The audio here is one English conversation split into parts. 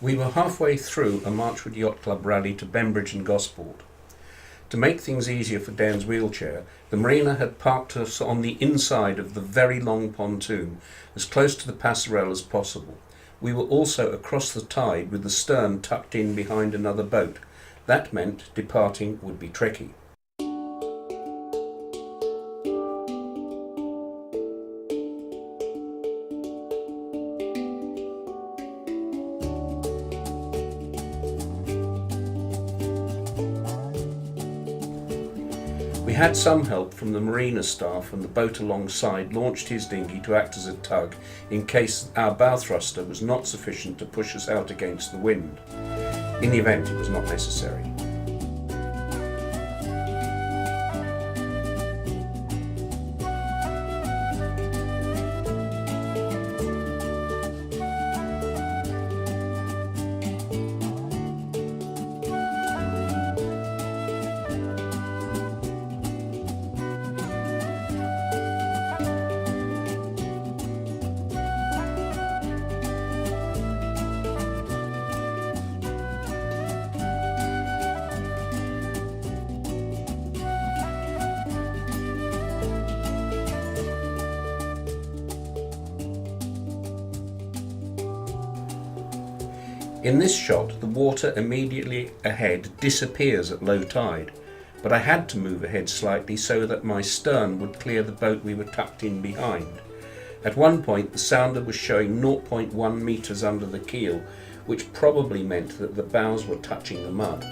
We were halfway through a Marchwood Yacht Club rally to Bembridge and Gosport. To make things easier for Dan's wheelchair, the marina had parked us on the inside of the very long pontoon, as close to the passerelle as possible. We were also across the tide with the stern tucked in behind another boat. That meant departing would be tricky. We had some help from the marina staff, and the boat alongside launched his dinghy to act as a tug in case our bow thruster was not sufficient to push us out against the wind. In the event, it was not necessary. In this shot, the water immediately ahead disappears at low tide, but I had to move ahead slightly so that my stern would clear the boat we were tucked in behind. At one point, the sounder was showing 0.1 metres under the keel, which probably meant that the bows were touching the mud.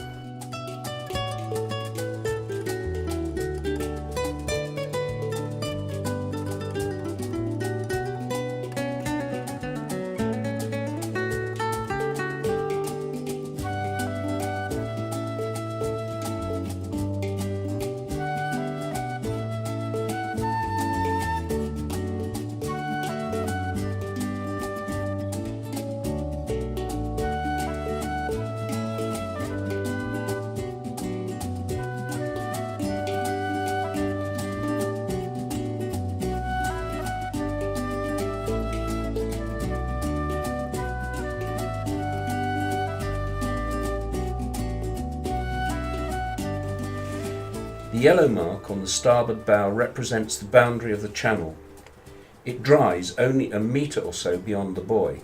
The yellow mark on the starboard bow represents the boundary of the channel. It dries only a metre or so beyond the buoy.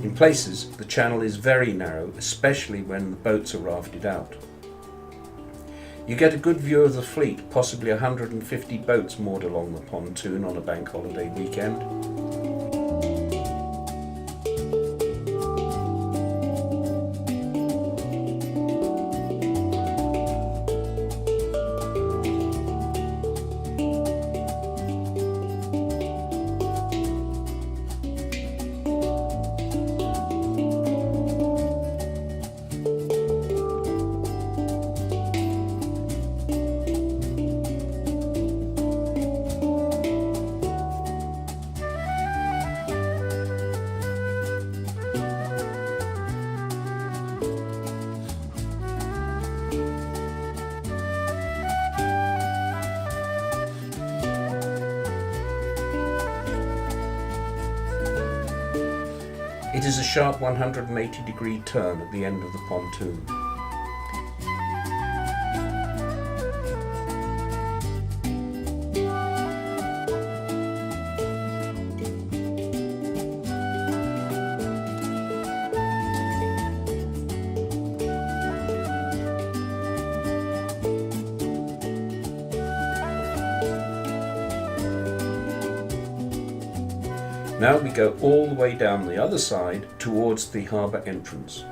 In places, the channel is very narrow, especially when the boats are rafted out. You get a good view of the fleet, possibly 150 boats moored along the pontoon on a bank holiday weekend. It is a sharp 180-degree turn at the end of the pontoon. Now we go all the way down the other side towards the harbour entrance.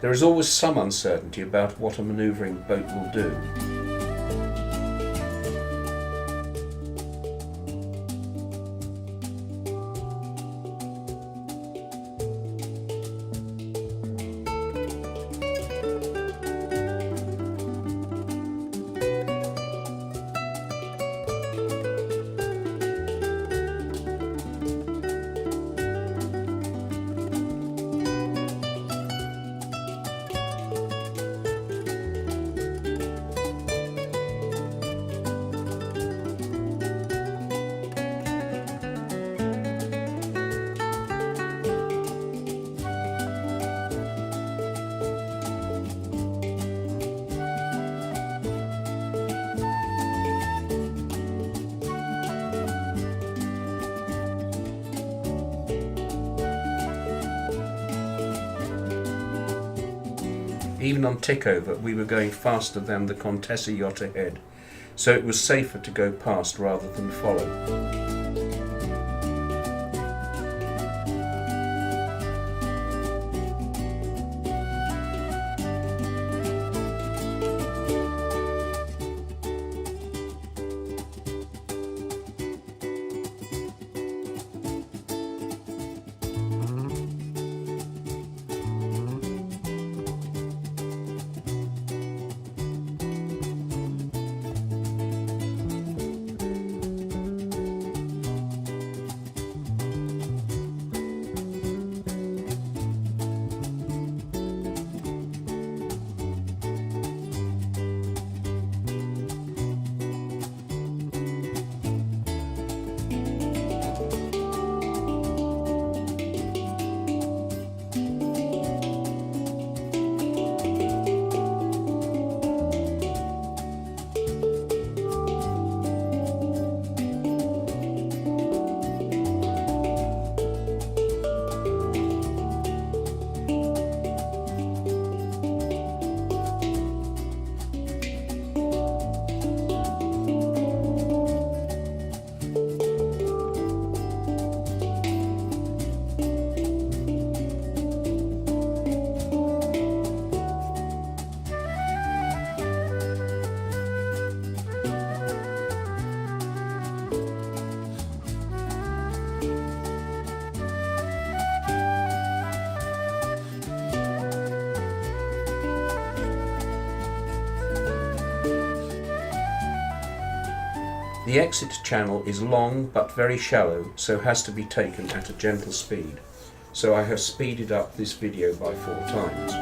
There is always some uncertainty about what a manoeuvring boat will do. Even on tickover we were going faster than the Contessa yacht ahead, so it was safer to go past rather than follow. The exit channel is long but very shallow, so has to be taken at a gentle speed. So I have speeded up this video by 4 times.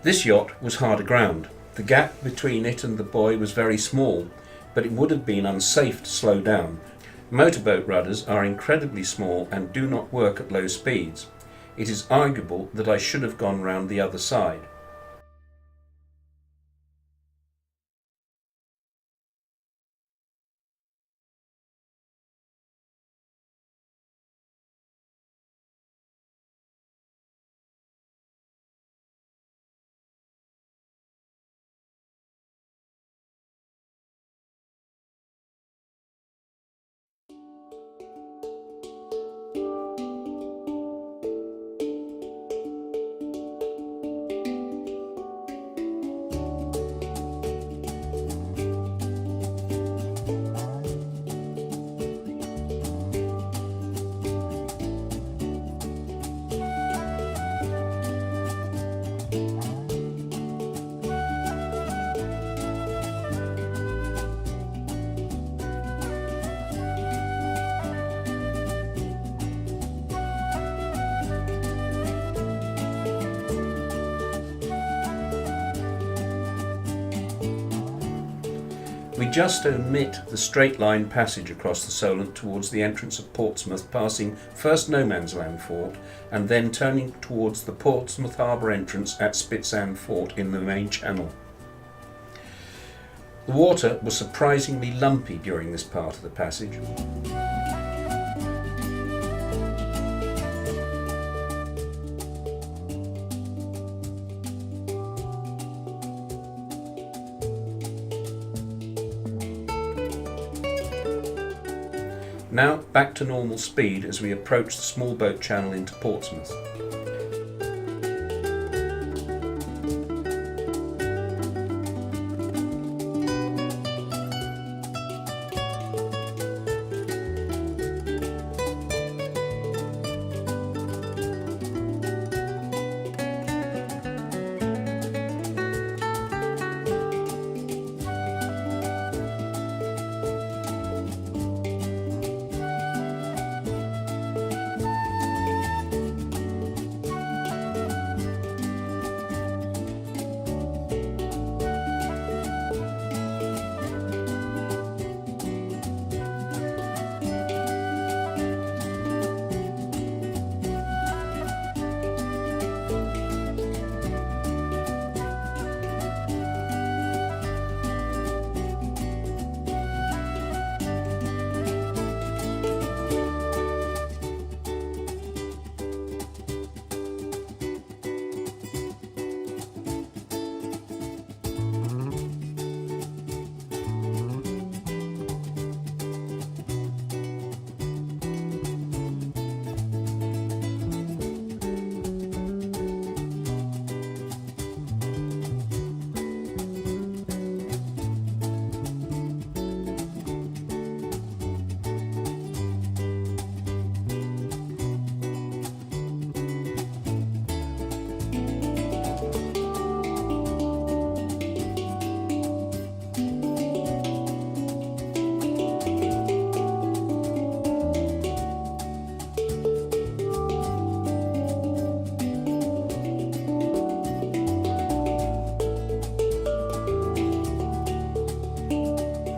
This yacht was hard aground. The gap between it and the buoy was very small, but it would have been unsafe to slow down. Motorboat rudders are incredibly small and do not work at low speeds. It is arguable that I should have gone round the other side. We just omit the straight line passage across the Solent towards the entrance of Portsmouth, passing first No Man's Land Fort and then turning towards the Portsmouth Harbour entrance at Spitzand Fort in the main channel. The water was surprisingly lumpy during this part of the passage. Now back to normal speed as we approach the small boat channel into Portsmouth.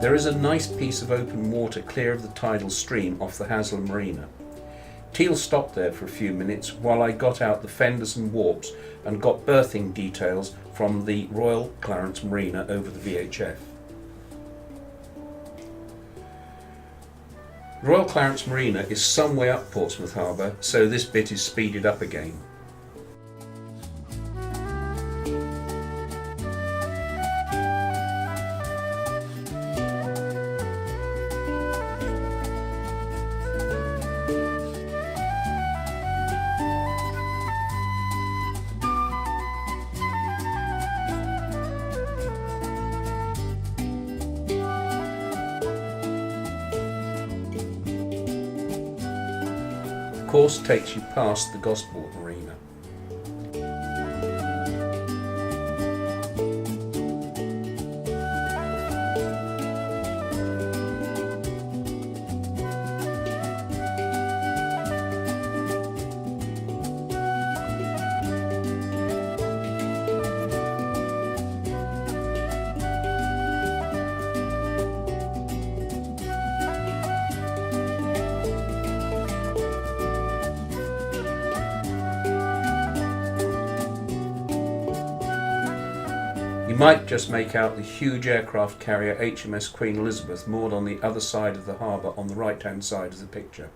There is a nice piece of open water clear of the tidal stream off the Haslam Marina. Teal stopped there for a few minutes while I got out the fenders and warps and got berthing details from the Royal Clarence Marina over the VHF. Royal Clarence Marina is some way up Portsmouth Harbour, so this bit is speeded up again. The course takes you past the Gosport Marina. You might just make out the huge aircraft carrier HMS Queen Elizabeth moored on the other side of the harbour on the right hand side of the picture.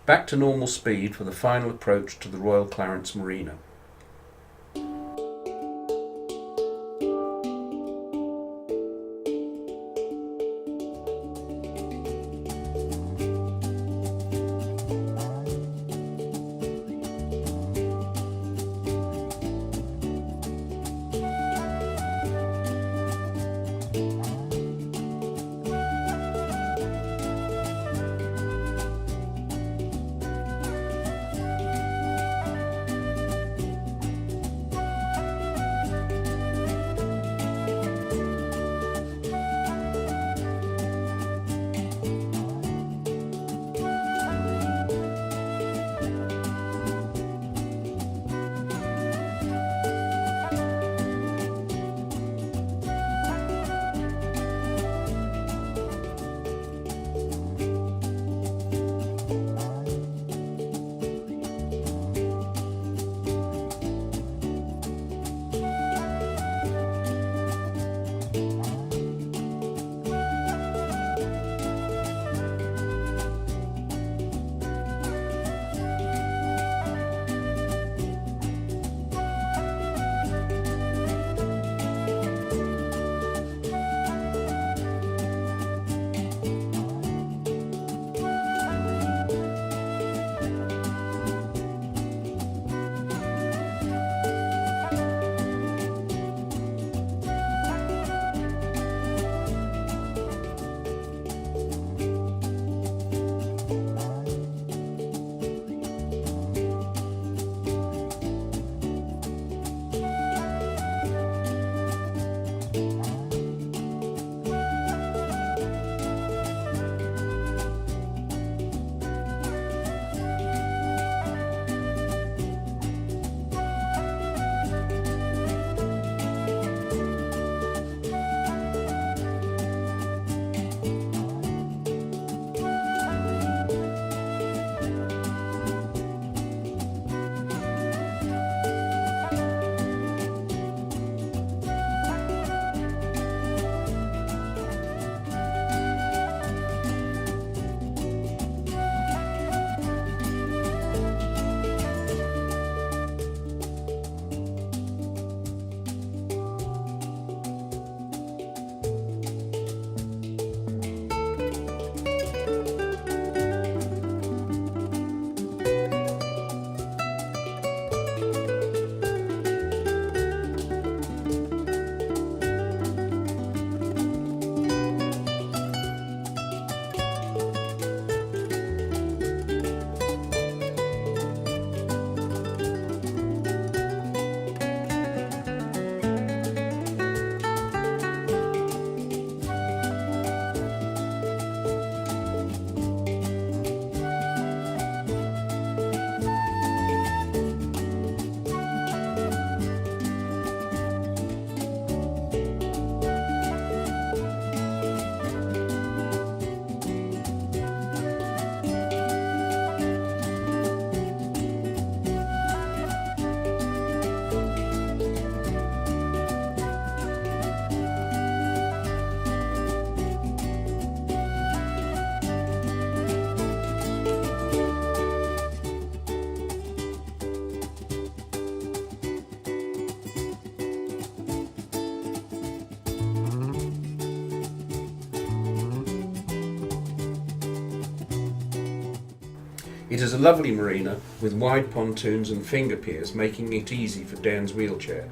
Back to normal speed for the final approach to the Royal Clarence Marina. It is a lovely marina with wide pontoons and finger piers, making it easy for Dan's wheelchair.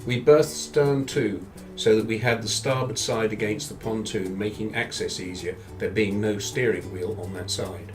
We berthed stern too, so that we had the starboard side against the pontoon, making access easier, there being no steering wheel on that side.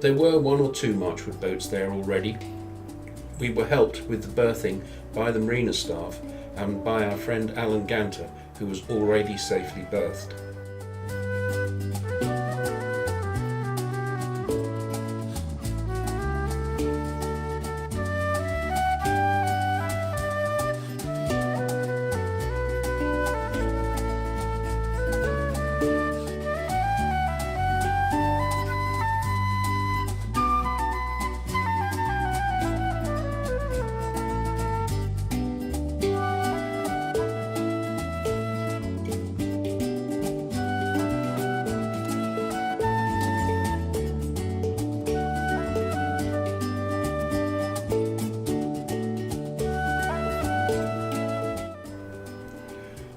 There were one or two Marchwood boats there already. We were helped with the berthing by the marina staff and by our friend Alan Ganter, who was already safely berthed.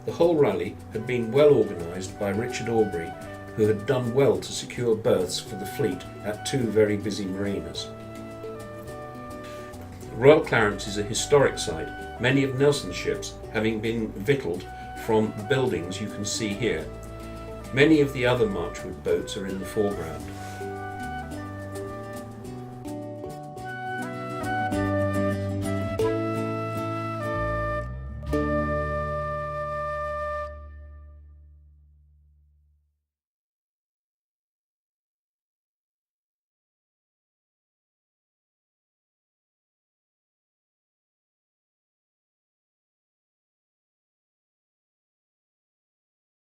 The whole rally had been well organised by Richard Aubrey, who had done well to secure berths for the fleet at two very busy marinas. Royal Clarence is a historic site, many of Nelson's ships having been victualled from the buildings you can see here. Many of the other Marchwood boats are in the foreground.